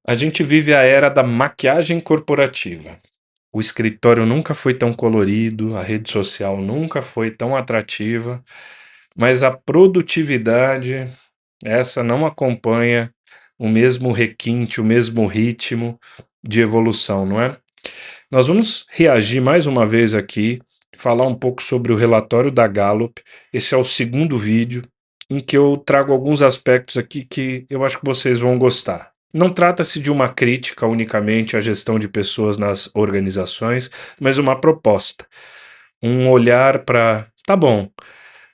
A gente vive a era da maquiagem corporativa. O escritório nunca foi tão colorido, a rede social nunca foi tão atrativa, mas a produtividade, essa não acompanha o mesmo requinte, o mesmo ritmo de evolução, não é? Nós vamos reagir mais uma vez aqui, falar um pouco sobre o relatório da Gallup. Esse é o segundo vídeo em que eu trago alguns aspectos aqui que eu acho que vocês vão gostar. Não trata-se de uma crítica unicamente à gestão de pessoas nas organizações, mas uma proposta. Um olhar para, tá bom,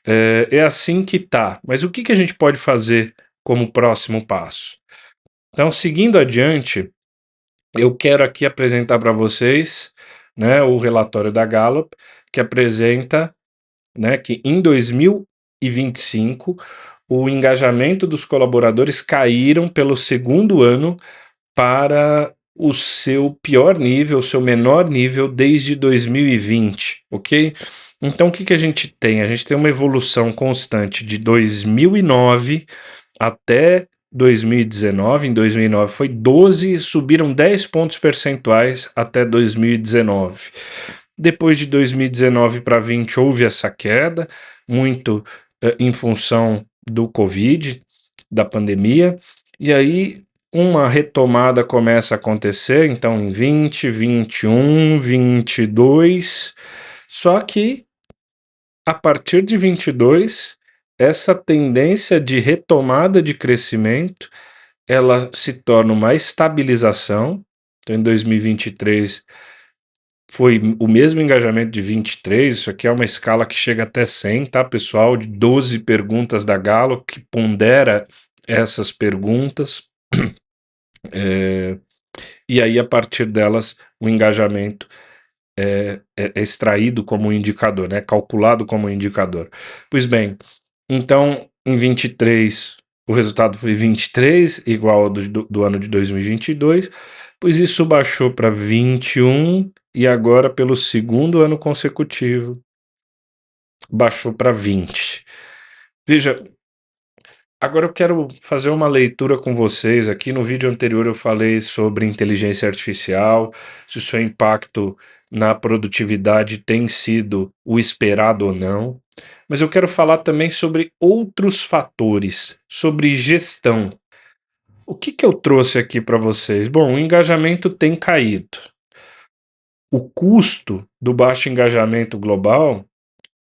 é assim que tá, mas o que que a gente pode fazer como próximo passo? Então, seguindo adiante, eu quero aqui apresentar para vocês, né, o relatório da Gallup, que apresenta, né, que em 2025 o engajamento dos colaboradores caíram pelo segundo ano para o seu pior nível, o seu menor nível desde 2020, ok? Então o que que a gente tem? A gente tem uma evolução constante de 2009 até 2019. Em 2009 foi 12, subiram 10 pontos percentuais até 2019. Depois de 2019 para 20 houve essa queda, muito em função do Covid, da pandemia, e aí uma retomada começa a acontecer, então em 20, 21, 22, só que a partir de 22, essa tendência de retomada de crescimento, ela se torna uma estabilização. Então, em 2023 foi o mesmo engajamento de 23. Isso aqui é uma escala que chega até 100, tá, pessoal? De 12 perguntas da Gallup, que pondera essas perguntas. E aí, a partir delas, o engajamento é extraído como indicador, né? Calculado como indicador. Pois bem, então, em 23, o resultado foi 23, igual ao do ano de 2022, pois isso baixou para 21 e agora, pelo segundo ano consecutivo, baixou para 20. Veja, agora eu quero fazer uma leitura com vocês. Aqui no vídeo anterior eu falei sobre inteligência artificial, se o seu impacto na produtividade tem sido o esperado ou não. Mas eu quero falar também sobre outros fatores, sobre gestão. O que que eu trouxe aqui para vocês? Bom, o engajamento tem caído. O custo do baixo engajamento global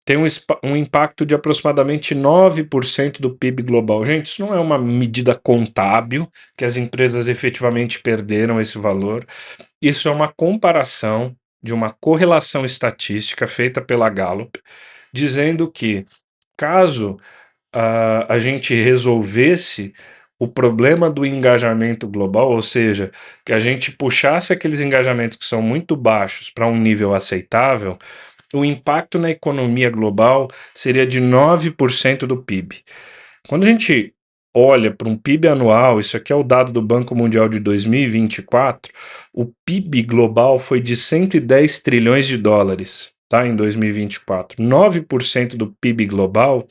tem um impacto de aproximadamente 9% do PIB global. Gente, isso não é uma medida contábil que as empresas efetivamente perderam esse valor. Isso é uma comparação de uma correlação estatística feita pela Gallup, dizendo que caso a gente resolvesse o problema do engajamento global, ou seja, que a gente puxasse aqueles engajamentos que são muito baixos para um nível aceitável, o impacto na economia global seria de 9% do PIB. Quando a gente olha para um PIB anual, isso aqui é o dado do Banco Mundial de 2024, o PIB global foi de 110 trilhões de dólares, tá, em 2024. 9% do PIB global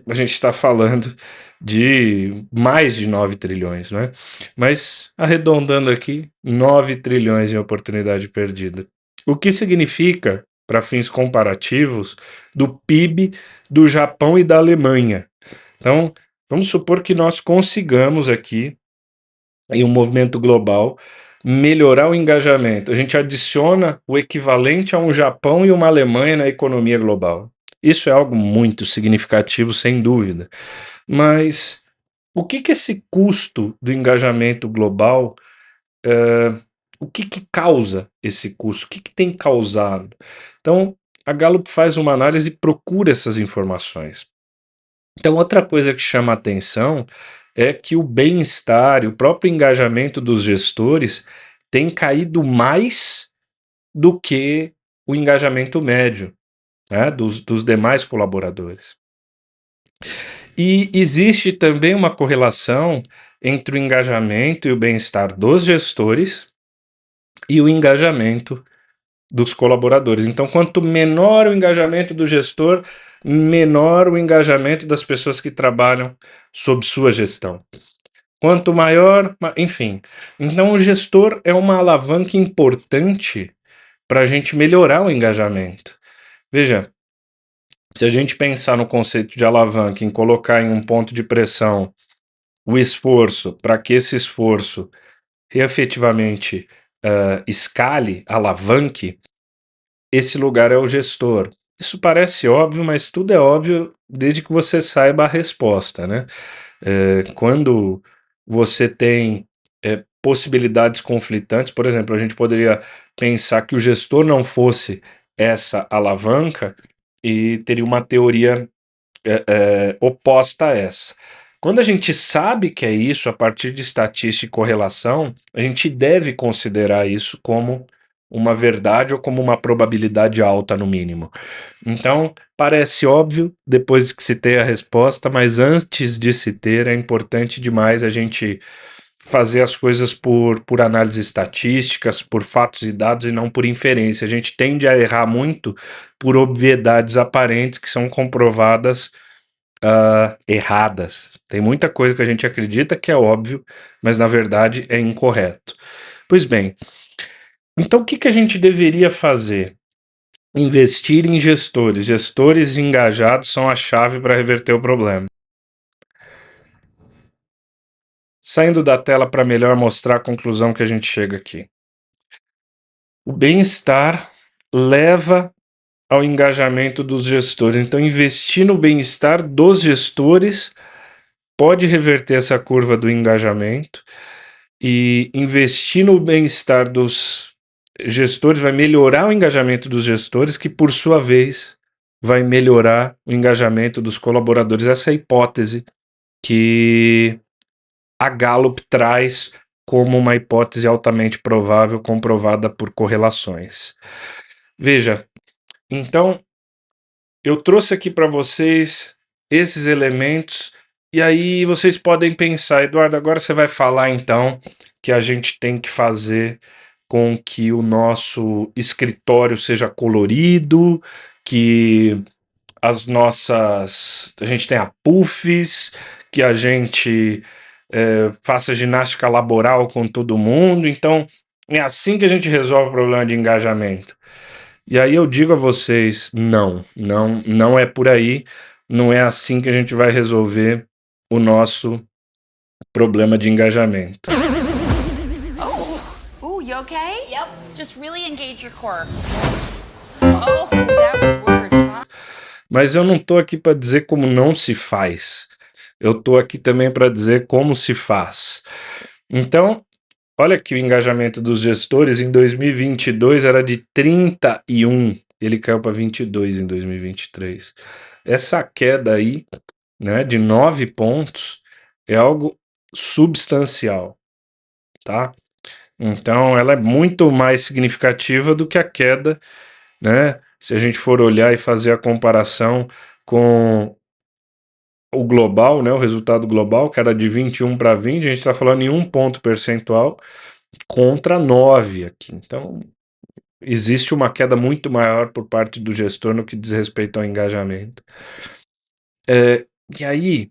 a gente está falando de mais de 9 trilhões, né? Mas arredondando aqui, 9 trilhões em oportunidade perdida. O que significa, para fins comparativos, do PIB do Japão e da Alemanha. Então, vamos supor que nós consigamos aqui, em um movimento global, melhorar o engajamento. A gente adiciona o equivalente a um Japão e uma Alemanha na economia global. Isso é algo muito significativo, sem dúvida. Mas o que que esse custo do engajamento global, o que que causa esse custo? O que que tem causado? Então, a Gallup faz uma análise e procura essas informações. Então, outra coisa que chama a atenção é que o bem-estar e o próprio engajamento dos gestores tem caído mais do que o engajamento médio, né, dos demais colaboradores. E existe também uma correlação entre o engajamento e o bem-estar dos gestores e o engajamento dos colaboradores. Então, quanto menor o engajamento do gestor, menor o engajamento das pessoas que trabalham sob sua gestão. Quanto maior, enfim. Então, o gestor é uma alavanca importante para a gente melhorar o engajamento. Veja, se a gente pensar no conceito de alavanca, em colocar em um ponto de pressão o esforço, para que esse esforço efetivamente escale, alavanque, esse lugar é o gestor. Isso parece óbvio, mas tudo é óbvio desde que você saiba a resposta, né? Quando você tem possibilidades conflitantes, por exemplo, a gente poderia pensar que o gestor não fosse essa alavanca e teria uma teoria oposta a essa. Quando a gente sabe que é isso, a partir de estatística e correlação, a gente deve considerar isso como uma verdade ou como uma probabilidade alta, no mínimo. Então, parece óbvio depois que se tem a resposta, mas antes de se ter, é importante demais a gente fazer as coisas por análise estatísticas, por fatos e dados e não por inferência. A gente tende a errar muito por obviedades aparentes que são comprovadas erradas. Tem muita coisa que a gente acredita que é óbvio, mas na verdade é incorreto. Pois bem, então o que a gente deveria fazer? Investir em gestores. Gestores engajados são a chave para reverter o problema. Saindo da tela para melhor mostrar a conclusão que a gente chega aqui. O bem-estar leva ao engajamento dos gestores. Então, investir no bem-estar dos gestores pode reverter essa curva do engajamento, e investir no bem-estar dos gestores vai melhorar o engajamento dos gestores, que por sua vez vai melhorar o engajamento dos colaboradores. Essa é a hipótese que a Gallup traz como uma hipótese altamente provável, comprovada por correlações. Veja, então eu trouxe aqui para vocês esses elementos, e aí vocês podem pensar, Eduardo, agora você vai falar então que a gente tem que fazer com que o nosso escritório seja colorido, que a gente tenha puffs, que a gente faça ginástica laboral com todo mundo. Então, é assim que a gente resolve o problema de engajamento. E aí eu digo a vocês, não é por aí, não é assim que a gente vai resolver o nosso problema de engajamento. Ooh, you okay? Yep. Just really engage your core. Oh, that was worse, huh? Mas eu não estou aqui para dizer como não se faz. Eu estou aqui também para dizer como se faz. Então, olha que o engajamento dos gestores em 2022 era de 31, ele caiu para 22 em 2023. Essa queda aí, né, de 9 pontos é algo substancial, tá? Então, ela é muito mais significativa do que a queda, né? Se a gente for olhar e fazer a comparação com o global, né, o resultado global, que era de 21 para 20, a gente está falando em 1 ponto percentual contra 9 aqui. Então, existe uma queda muito maior por parte do gestor no que diz respeito ao engajamento. E aí,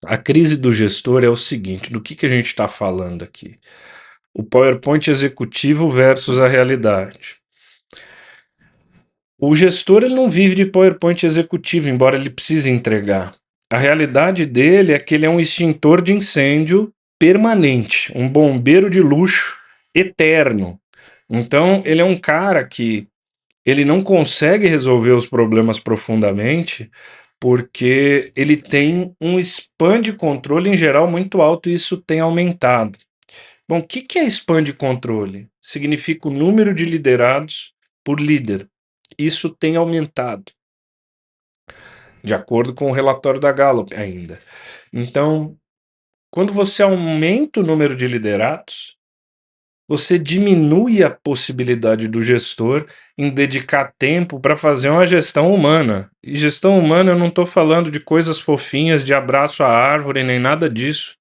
a crise do gestor é o seguinte: do que a gente está falando aqui? O PowerPoint executivo versus a realidade. O gestor ele não vive de PowerPoint executivo, embora ele precise entregar. A realidade dele é que ele é um extintor de incêndio permanente, um bombeiro de luxo eterno. Então, ele é um cara que ele não consegue resolver os problemas profundamente porque ele tem um span de controle em geral muito alto, e isso tem aumentado. Bom, o que é span de controle? Significa o número de liderados por líder. Isso tem aumentado, de acordo com o relatório da Gallup ainda. Então, quando você aumenta o número de liderados, você diminui a possibilidade do gestor em dedicar tempo para fazer uma gestão humana. E gestão humana, eu não estou falando de coisas fofinhas, de abraço à árvore, nem nada disso.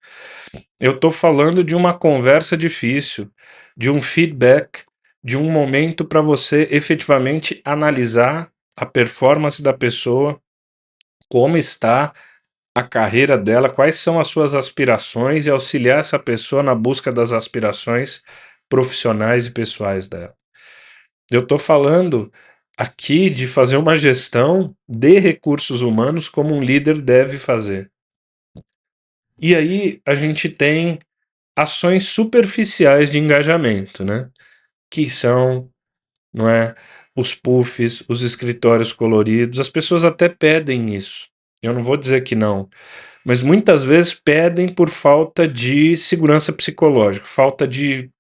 Eu estou falando de uma conversa difícil, de um feedback, de um momento para você efetivamente analisar a performance da pessoa, como está, a carreira dela, quais são as suas aspirações e auxiliar essa pessoa na busca das aspirações profissionais e pessoais dela. Eu estou falando aqui de fazer uma gestão de recursos humanos como um líder deve fazer. E aí a gente tem ações superficiais de engajamento, né? Que são, não é, os puffs, os escritórios coloridos. As pessoas até pedem isso. Eu não vou dizer que não, mas muitas vezes pedem por falta de segurança psicológica, falta de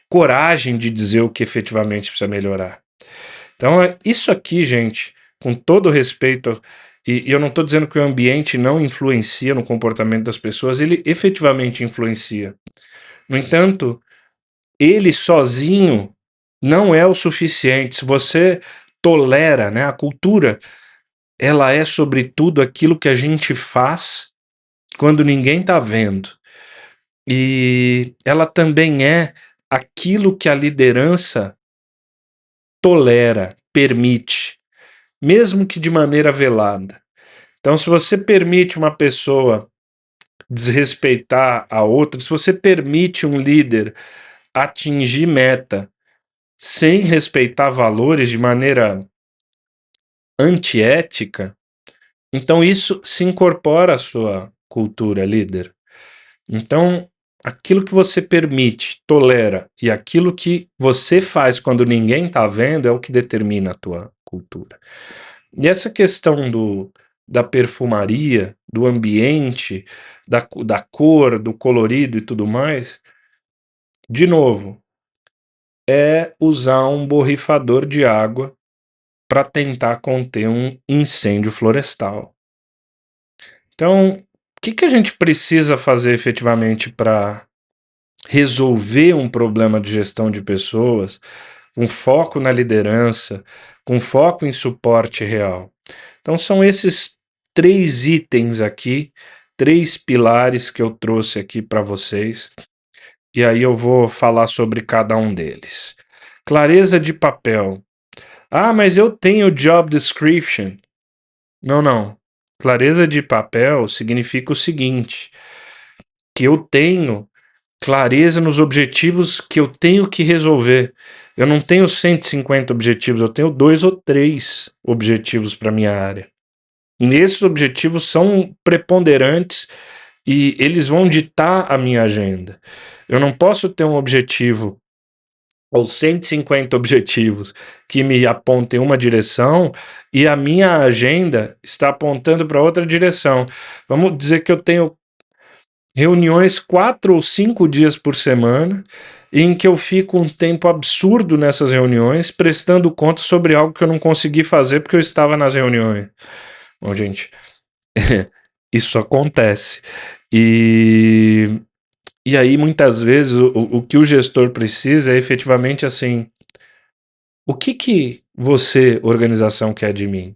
coragem de dizer o que efetivamente precisa melhorar. Então, isso aqui, gente, com todo respeito, e eu não estou dizendo que o ambiente não influencia no comportamento das pessoas, ele efetivamente influencia. No entanto, ele sozinho não é o suficiente. Se você tolera, né, a cultura, ela é sobretudo aquilo que a gente faz quando ninguém está vendo. E ela também é aquilo que a liderança tolera, permite, mesmo que de maneira velada. Então, se você permite uma pessoa desrespeitar a outra, se você permite um líder atingir meta sem respeitar valores de maneira antiética, então isso se incorpora à sua cultura, líder. Então, aquilo que você permite, tolera, e aquilo que você faz quando ninguém está vendo é o que determina a tua cultura. E essa questão da perfumaria, do ambiente, da cor, do colorido e tudo mais, de novo, é usar um borrifador de água para tentar conter um incêndio florestal. Então, o que a gente precisa fazer efetivamente para resolver um problema de gestão de pessoas, com foco na liderança, com foco em suporte real? Então, são esses 3 itens aqui, 3 pilares que eu trouxe aqui para vocês, e aí eu vou falar sobre cada um deles. Clareza de papel. Ah, mas eu tenho job description. Não, não. Clareza de papel significa o seguinte: que eu tenho clareza nos objetivos que eu tenho que resolver. Eu não tenho 150 objetivos, eu tenho 2 ou 3 objetivos para minha área. E esses objetivos são preponderantes e eles vão ditar a minha agenda. Eu não posso ter um objetivo ou 150 objetivos que me apontem uma direção e a minha agenda está apontando para outra direção. Vamos dizer que eu tenho reuniões 4 ou 5 dias por semana, em que eu fico um tempo absurdo nessas reuniões, prestando conta sobre algo que eu não consegui fazer porque eu estava nas reuniões. Bom, gente, isso acontece. E aí, muitas vezes, o que o gestor precisa é efetivamente assim: o que você, organização, quer de mim?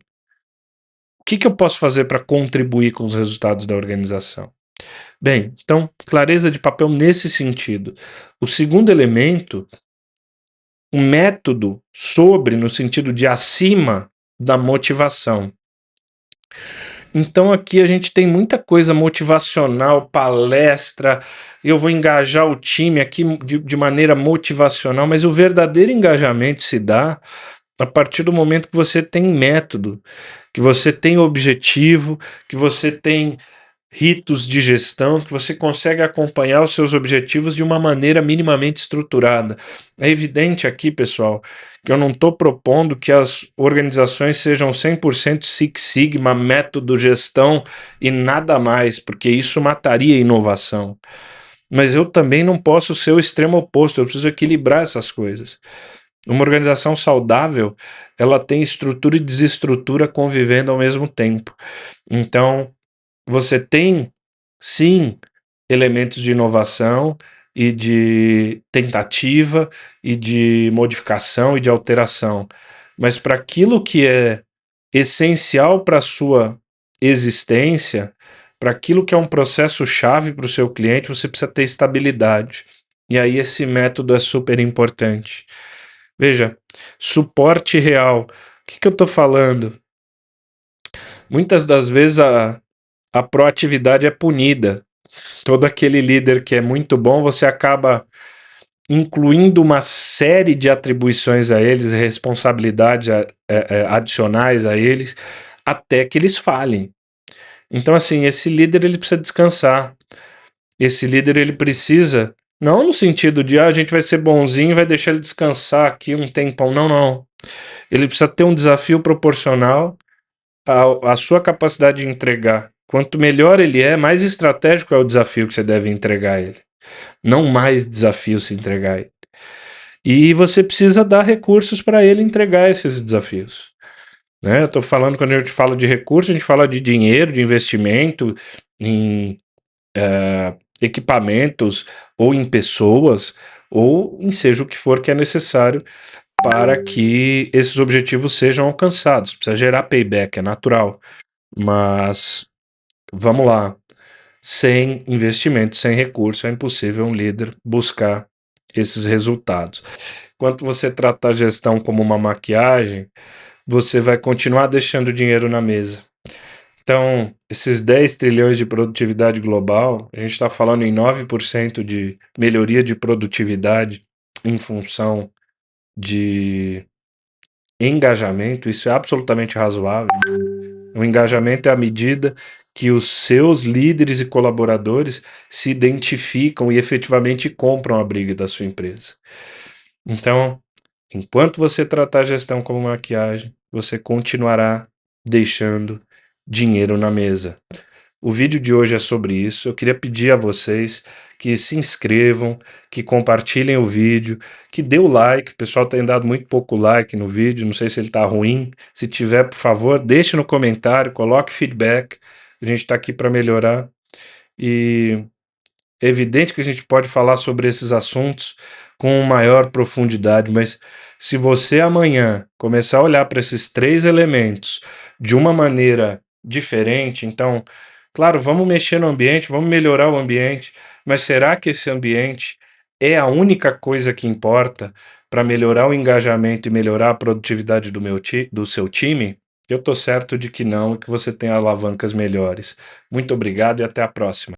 O que eu posso fazer para contribuir com os resultados da organização? Bem, então, clareza de papel nesse sentido. O segundo elemento, um método sobre, no sentido de acima da motivação. Então aqui a gente tem muita coisa motivacional, palestra, eu vou engajar o time aqui de maneira motivacional, mas o verdadeiro engajamento se dá a partir do momento que você tem método, que você tem objetivo, que você tem ritos de gestão, que você consegue acompanhar os seus objetivos de uma maneira minimamente estruturada. É evidente aqui, pessoal, que eu não estou propondo que as organizações sejam 100% Six Sigma, método, gestão e nada mais, porque isso mataria a inovação. Mas eu também não posso ser o extremo oposto, eu preciso equilibrar essas coisas. Uma organização saudável, ela tem estrutura e desestrutura convivendo ao mesmo tempo. Então, você tem, sim, elementos de inovação e de tentativa e de modificação e de alteração, mas para aquilo que é essencial para a sua existência, para aquilo que é um processo-chave para o seu cliente, você precisa ter estabilidade. E aí esse método é super importante. Veja, suporte real. O que eu estou falando? Muitas das vezes a proatividade é punida. Todo aquele líder que é muito bom, você acaba incluindo uma série de atribuições a eles, responsabilidades adicionais a eles, até que eles falhem. Então, assim, esse líder ele precisa descansar. Esse líder ele precisa, não no sentido de a gente vai ser bonzinho e vai deixar ele descansar aqui um tempão. Não, não. Ele precisa ter um desafio proporcional à sua capacidade de entregar. Quanto melhor ele é, mais estratégico é o desafio que você deve entregar a ele. Não mais desafio se entregar a ele. E você precisa dar recursos para ele entregar esses desafios. Né? Eu estou falando, quando a gente fala de recursos, a gente fala de dinheiro, de investimento em equipamentos, ou em pessoas, ou em seja o que for que é necessário para que esses objetivos sejam alcançados. Precisa gerar payback, é natural. Mas vamos lá. Sem investimento, sem recurso, é impossível um líder buscar esses resultados. Enquanto você tratar a gestão como uma maquiagem, você vai continuar deixando dinheiro na mesa. Então, esses 10 trilhões de produtividade global, a gente está falando em 9% de melhoria de produtividade em função de engajamento. Isso é absolutamente razoável. O engajamento é a medida que os seus líderes e colaboradores se identificam e efetivamente compram a briga da sua empresa. Então, enquanto você tratar a gestão como maquiagem, você continuará deixando dinheiro na mesa. O vídeo de hoje é sobre isso. Eu queria pedir a vocês que se inscrevam, que compartilhem o vídeo, que dê o like. O pessoal tem dado muito pouco like no vídeo, não sei se ele está ruim. Se tiver, por favor, deixe no comentário, coloque feedback. A gente está aqui para melhorar. E é evidente que a gente pode falar sobre esses assuntos com maior profundidade, mas se você amanhã começar a olhar para esses 3 elementos de uma maneira diferente, então, claro, vamos mexer no ambiente, vamos melhorar o ambiente, mas será que esse ambiente é a única coisa que importa para melhorar o engajamento e melhorar a produtividade do seu time? Eu estou certo de que não, e que você tem alavancas melhores. Muito obrigado e até a próxima.